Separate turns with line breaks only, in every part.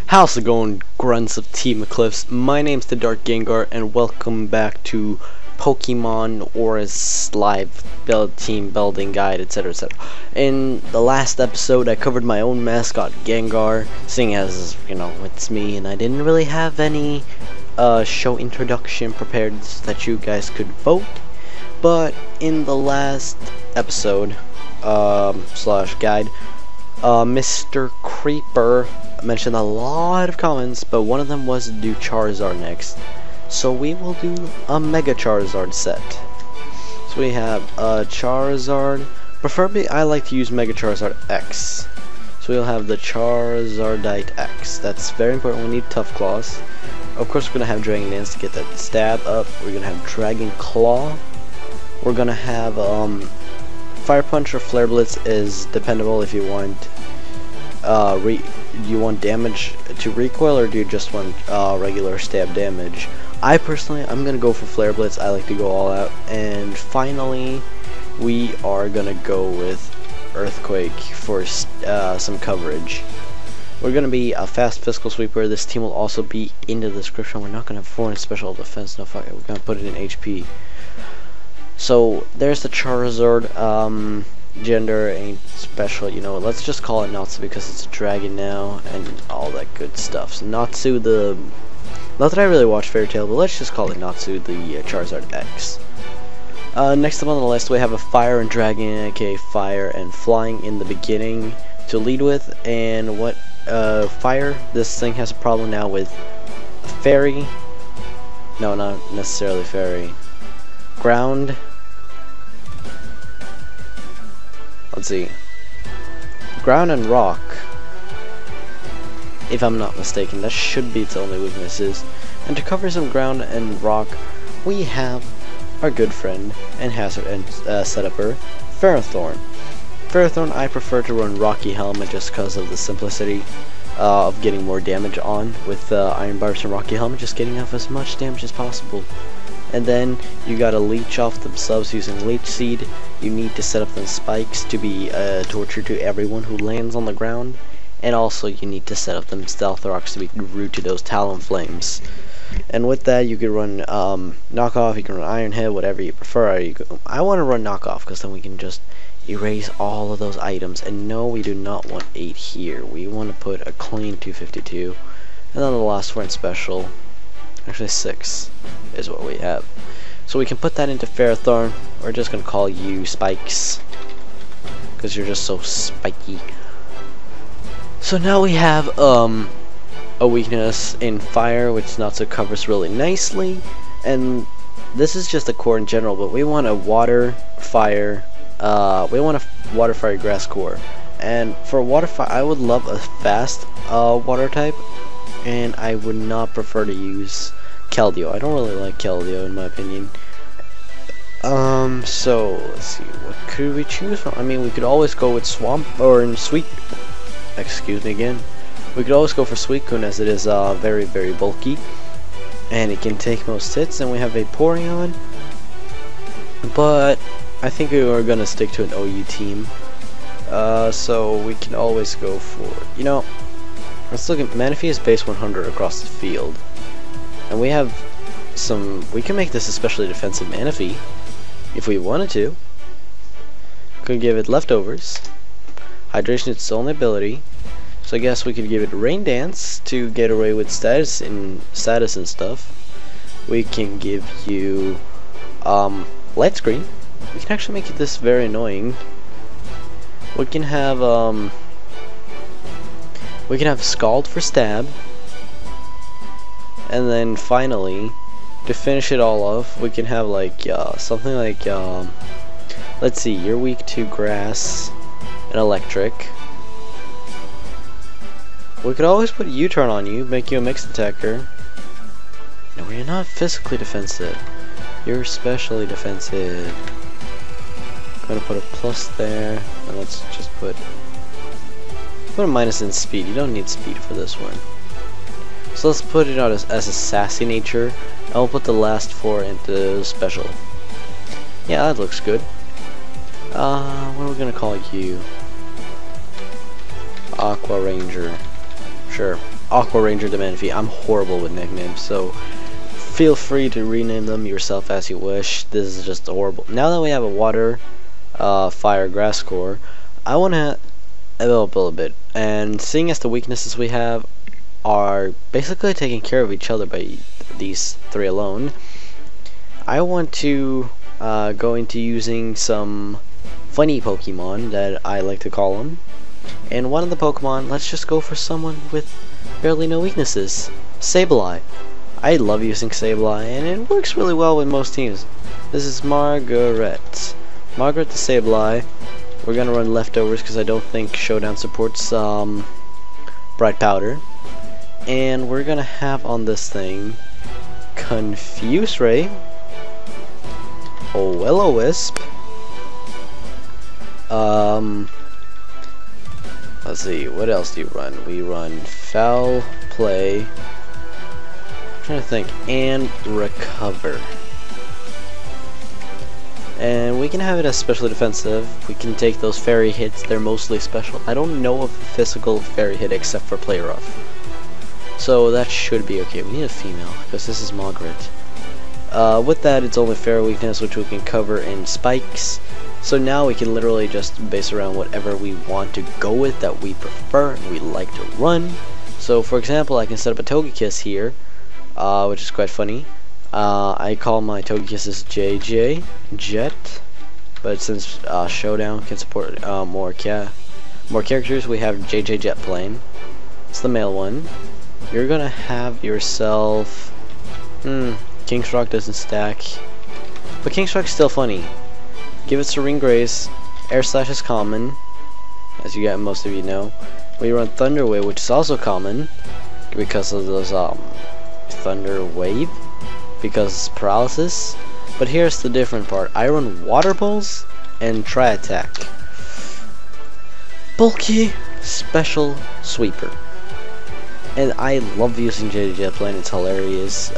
How's it going, grunts of Team Eclipse? My name's TheDarkGengar, and welcome back to Pokemon ORAS live team building guide, etc, etc. In the last episode, I covered my own mascot, Gengar, seeing as, you know, it's me, and I didn't really have any show introduction prepared that you guys could vote. But in the last episode, slash guide, Mr. Creeper mentioned a lot of comments, but one of them was to do Charizard next. So we will do a Mega Charizard set. So we have Charizard. Preferably, I like to use Mega Charizard X. So we'll have the Charizardite X. That's very important. We need Tough Claws. Of course, we're gonna have Dragon Dance to get that stab up. We're gonna have Dragon Claw. We're gonna have Fire Punch or Flare Blitz is dependable if you want do you want damage to recoil, or do you just want regular stab damage? I'm gonna go for Flare Blitz. I like to go all out. And finally, we are gonna go with Earthquake for some coverage. We're gonna be a fast physical sweeper. This team will also be in the description. We're not gonna have foreign special defense. No, fuck it. We're gonna put it in HP. So there's the Charizard. Gender ain't special, you know. Let's just call it Natsu because it's a dragon now and all that good stuff. So Natsu, not that I really watch Fairy Tail, but let's just call it Natsu, the Charizard X. Next up on the list, we have a Fire and Dragon, aka Fire and Flying in the beginning to lead with. And what Fire? This thing has a problem now with Fairy. No, not necessarily Fairy. Ground. Let's see. Ground and Rock. If I'm not mistaken, that should be its only weaknesses. And to cover some Ground and Rock, we have our good friend and hazard and setupper, Ferrothorn. Ferrothorn, I prefer to run Rocky Helmet just because of the simplicity of getting more damage on with Iron Barbs and Rocky Helmet, just getting off as much damage as possible. And then you gotta leech off the subs using Leech Seed. You need to set up them spikes to be torture to everyone who lands on the ground. And also you need to set up them Stealth Rocks to be rude to those Talon Flames. And with that, you can run Knockoff, you can run Iron Head, whatever you prefer. I want to run Knockoff because then we can just erase all of those items. And no, we do not want 8 here. We want to put a clean 252. And then the last one special. Actually 6 is what we have. So we can put that into Ferrothorn. We're just gonna call you Spikes because you're just so spiky. So now we have a weakness in Fire, which Natsu covers really nicely. And this is just a core in general, but we want a Water, Fire. We want a Water, Fire, Grass core. And for Water, Fire, I would love a fast Water type. And I would not prefer to use Keldeo. I don't really like Keldeo in my opinion. So let's see, what could we choose from? I mean, we could always go with Swamp or Sweet. Excuse me again. We could always go for Suicune as it is very, very bulky, and it can take most hits. And we have Vaporeon, but I think we are gonna stick to an OU team. So we can always go for, you know. Let's look at Manaphy is base 100 across the field. And we have some, we can make this especially defensive Manaphy if we wanted to. Could give it Leftovers. Hydration is its only ability. So I guess we could give it Rain Dance to get away with status and stuff. We can give you Light Screen. We can actually make this very annoying. We can have Scald for stab. And then finally, to finish it all off, we can have like something like let's see, you're weak to grass and electric. We could always put U-turn on you, make you a mixed attacker. No, you're not physically defensive. You're specially defensive. I'm gonna put a plus there, and let's just put a minus in speed. You don't need speed for this one. So let's put it out as a Sassy Nature, and we'll put the last 4 into special. Yeah, that looks good. What are we gonna call you? Aqua Ranger. Sure. Aqua Ranger to Manaphy. I'm horrible with nicknames, so feel free to rename them yourself as you wish. This is just horrible. Now that we have a water, fire, grass core, I want to develop a little bit. And seeing as the weaknesses we have are basically taking care of each other by these three alone, I want to go into using some funny Pokemon that I like to call them. And one of the Pokemon, let's just go for someone with barely no weaknesses. Sableye. I love using Sableye, and it works really well with most teams. This is Margaret. Margaret the Sableye. We're gonna run leftovers because I don't think Showdown supports Bright Powder. And we're gonna have on this thing Confuse Ray, Will-O-Wisp, let's see, what else do you run? We run Foul Play, I'm trying to think, and Recover. And we can have it as specially defensive. We can take those fairy hits, they're mostly special. I don't know of a physical fairy hit except for Play Rough. So that should be okay. We need a female, because this is Margaret. With that, it's only fair weakness, which we can cover in spikes. So now we can literally just base around whatever we want to go with that we prefer and we like to run. So for example, I can set up a Togekiss here, which is quite funny. I call my Togekisses JJ, Jet, but since Showdown can support more characters, we have JJ Jet Plane. It's the male one. You're gonna have yourself, King's Rock doesn't stack, but King's Rock's still funny. Give it Serene Grace. Air Slash is common, as you got most of you know. We run Thunder Wave, which is also common because of those Thunder Wave, because paralysis. But here's the different part. I run Water Pulse and Tri Attack. Bulky Special Sweeper. And I love using JJ Jet Plane, it's hilarious.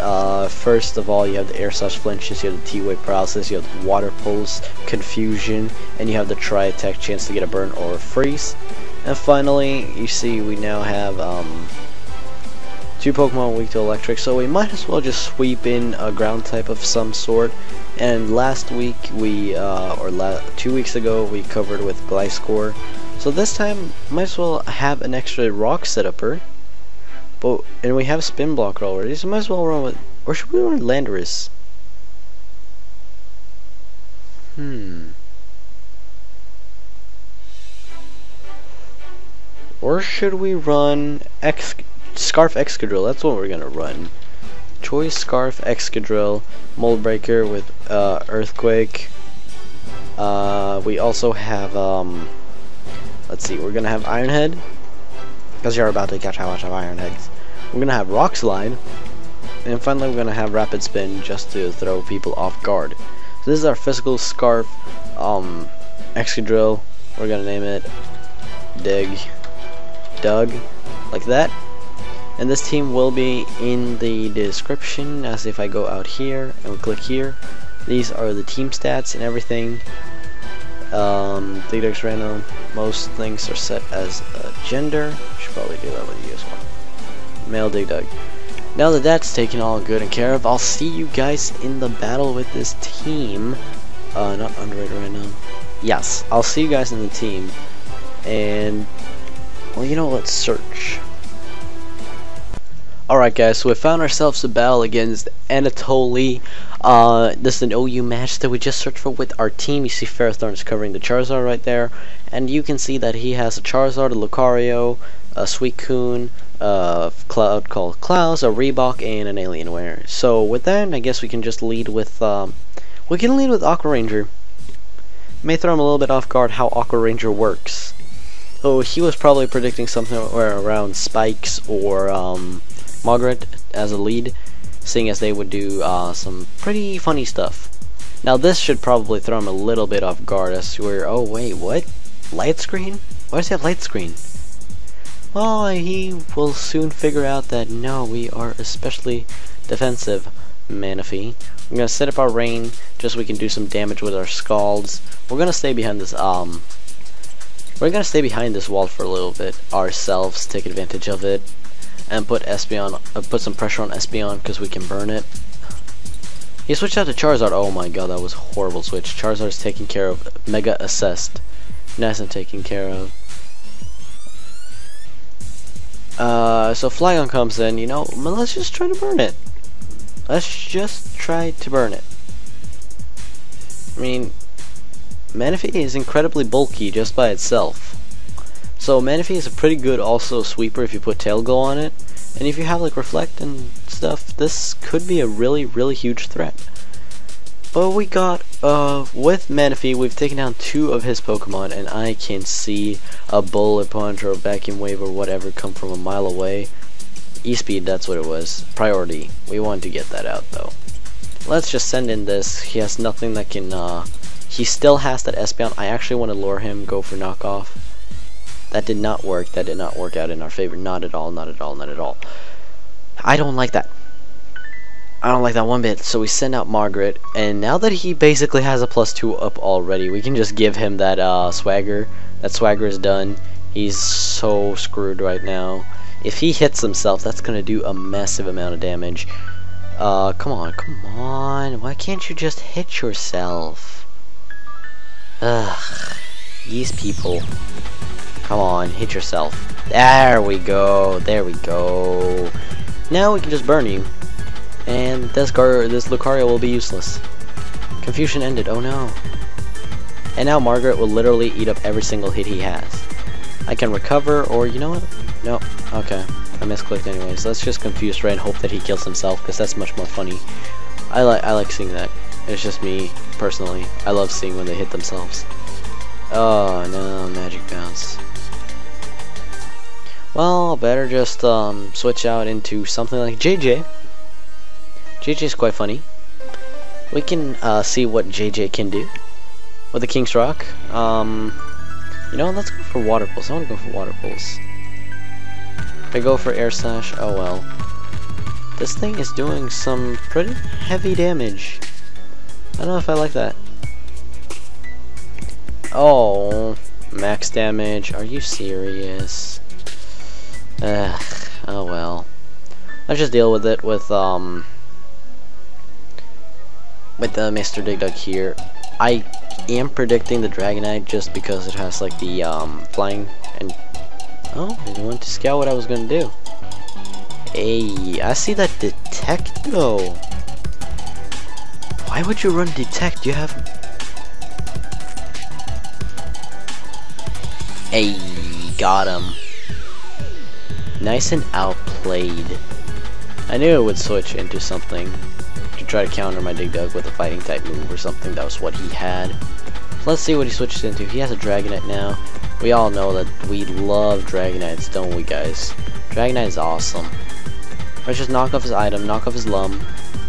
First of all, you have the Air Slash Flinches, you have the T-Wave Paralysis, you have the Water Pulse, Confusion, and you have the Tri-Attack chance to get a burn or a freeze. And finally, you see we now have two Pokemon weak to Electric, so we might as well just sweep in a ground type of some sort. And last week, 2 weeks ago, we covered with Gliscor. So this time, might as well have an extra rock setuper. And we have Spin Blocker already, so might as well run with, or should we run Landorus? Or should we run Scarf Excadrill? That's what we're gonna run. Choice Scarf Excadrill, Mold Breaker with Earthquake. We also have let's see, we're gonna have Iron Head, because you're about to catch a bunch of Iron Heads. We're gonna have Rock Slide, and finally we're gonna have Rapid Spin just to throw people off guard. So this is our physical Scarf Excadrill. We're gonna name it Doug, like that. And this team will be in the description, as if I go out here and we click here. These are the team stats and everything. Digdug's random. Most things are set as a gender. Should probably do that with you as well. Male Digdug. Now that that's taken all good and care of, I'll see you guys in the battle with this team. Not underrated right now. Yes, I'll see you guys in the team. And well, you know, let's search. Alright guys, so we found ourselves a battle against Anatoly. This is an OU match that we just searched for with our team. You see Ferrothorn is covering the Charizard right there. And you can see that he has a Charizard, a Lucario, a Suicune, a Cloud called Klaus, a Reebok, and an Alienware. So with that, I guess we can just lead with, Aqua Ranger. May throw him a little bit off guard how Aqua Ranger works. So he was probably predicting something around Spikes or, Margaret as a lead, seeing as they would do some pretty funny stuff. Now this should probably throw him a little bit off guard as to where, oh wait, what? Light screen? Why does he have light screen? Well, he will soon figure out that no, we are especially defensive, Manaphy. We're gonna set up our rain just so we can do some damage with our Scalds. We're gonna stay behind this wall for a little bit ourselves, take advantage of it. and put Espeon, put some pressure on Espeon because we can burn it. He switched out to Charizard. Oh my god, that was a horrible switch. Charizard's taken care of. Mega assessed. Nice and taken care of. So Flygon comes in, you know, let's just try to burn it. Let's just try to burn it. I mean, Manaphy is incredibly bulky just by itself. So Manaphy is a pretty good also sweeper if you put Tail Glow on it. And if you have like Reflect and stuff, this could be a really, really huge threat. But we got, with Manaphy, we've taken down 2 of his Pokemon, and I can see a Bullet Punch or a Vacuum Wave or whatever come from a mile away. E-Speed, that's what it was. Priority. We wanted to get that out, though. Let's just send in this. He has nothing that can, he still has that Espeon. I actually want to lure him, go for knockoff. That did not work. That did not work out in our favor. Not at all, not at all, not at all. I don't like that. I don't like that one bit. So we send out Margaret, and now that he basically has a +2 up already, we can just give him that swagger. That swagger is done. He's so screwed right now. If he hits himself, that's gonna do a massive amount of damage. Come on, come on. Why can't you just hit yourself? Ugh, these people. Come on, hit yourself. There we go. There we go. Now we can just burn you. And this Lucario will be useless. Confusion ended. Oh no. And now Margaret will literally eat up every single hit he has. I can recover, or you know what? No. Okay. I misclicked anyways. Let's just confuse Ray and hope that he kills himself, because that's much more funny. I like seeing that. It's just me, personally. I love seeing when they hit themselves. Oh no, Magic Bounce. Well, better just switch out into something like JJ. JJ is quite funny. We can see what JJ can do with the King's Rock. You know, let's go for Water Pulse. I want to go for Water Pulse. If I go for Air Slash, oh well. This thing is doing some pretty heavy damage. I don't know if I like that. Oh, max damage. Are you serious? Ugh, oh well. Let's just deal with it with Mr. Dig Dug here. I am predicting the Dragonite just because it has like the flying and oh, I didn't want to scout what I was gonna do. Hey, I see that Detect though. Why would you run Detect? You have hey, got him. Nice and outplayed. I knew it would switch into something to try to counter my Dig Dug with a fighting type move or something. That was what he had. So let's see what he switches into. He has a Dragonite now. We all know that we love Dragonites, don't we guys? Dragonite is awesome. Let's just knock off his item, knock off his Lum,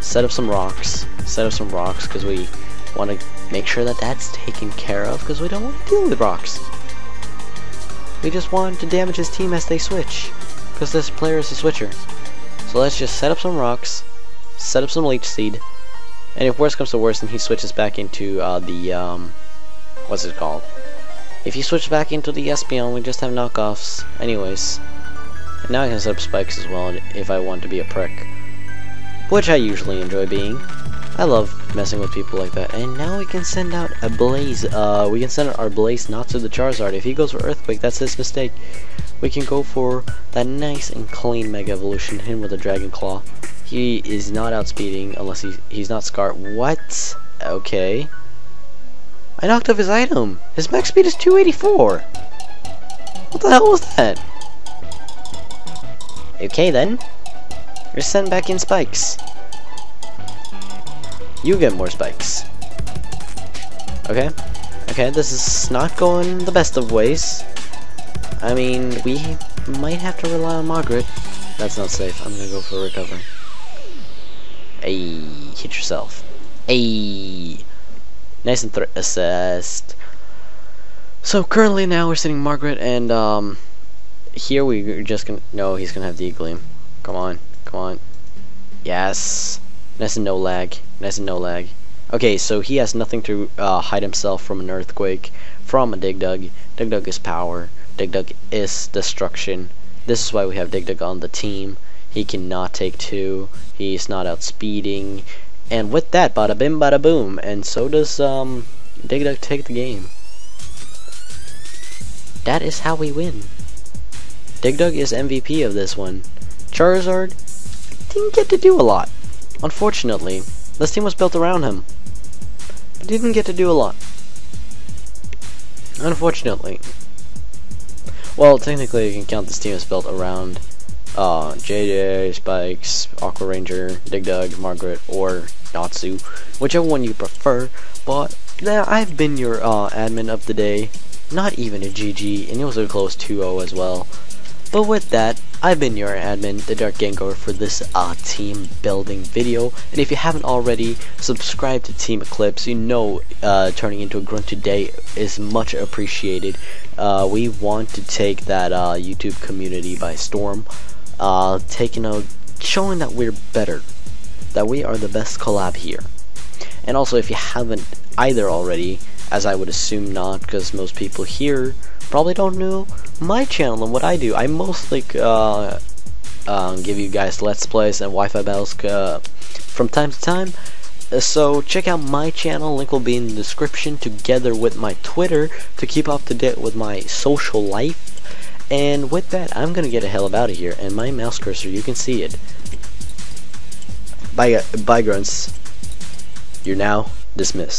set up some rocks. Set up some rocks because we want to make sure that that's taken care of because we don't want to deal with rocks. We just want to damage his team as they switch because this player is a switcher. So let's just set up some rocks, set up some Leech Seed, and if worse comes to worse, then he switches back into what's it called? If he switches back into the Espeon, we just have knockoffs. Anyways, and now I can set up spikes as well if I want to be a prick, which I usually enjoy being. I love messing with people like that. And now we can send out a Blaze. We can send out our Blaze Natsu the Charizard. If he goes for Earthquake, that's his mistake. We can go for that nice and clean Mega Evolution, hit him with a Dragon Claw. He is not outspeeding unless he's not Scar. What? Okay. I knocked off his item. His max speed is 284. What the hell was that? Okay then. You're sent back in spikes. You get more spikes. Okay. Okay, this is not going the best of ways. I mean, we might have to rely on Margaret. That's not safe. I'm gonna go for recovery. Hey, hit yourself. Hey, nice and assessed. So currently now we're sitting Margaret, and here we're just gonna. No, he's gonna have the Gleam. Come on, come on. Yes, nice and no lag. Nice and no lag. Okay, so he has nothing to hide himself from an Earthquake, from a Dig Dug. Dig Dug is power. Dig Dug is destruction. This is why we have Dig Dug on the team. He cannot take 2. He's not outspeeding. And with that, bada bim bada boom. And so does Dig Dug take the game. That is how we win. Dig Dug is MVP of this one. Charizard didn't get to do a lot. Unfortunately, this team was built around him. But didn't get to do a lot. Unfortunately. Well, technically you can count this team as built around JJ, Spikes, Aqua Ranger, Dig Dug, Margaret, or Natsu, whichever one you prefer. But yeah, I've been your admin of the day. Not even a GG, and it was a close 2-0 as well. But with that, I've been your admin, TheDarkGengar, for this team building video. And if you haven't already, subscribe to Team Eclipse. You know turning into a grunt today is much appreciated. We want to take that YouTube community by storm. Showing that we're better. That we are the best collab here. And also, if you haven't either already, as I would assume not, because most people here probably don't know my channel and what I do. I mostly give you guys Let's Plays and Wi-Fi battles from time to time. So check out my channel, link will be in the description, together with my Twitter to keep up to date with my social life. And with that, I'm gonna get the hell out of here. And my mouse cursor, you can see it. Bye grunts. You're now dismissed.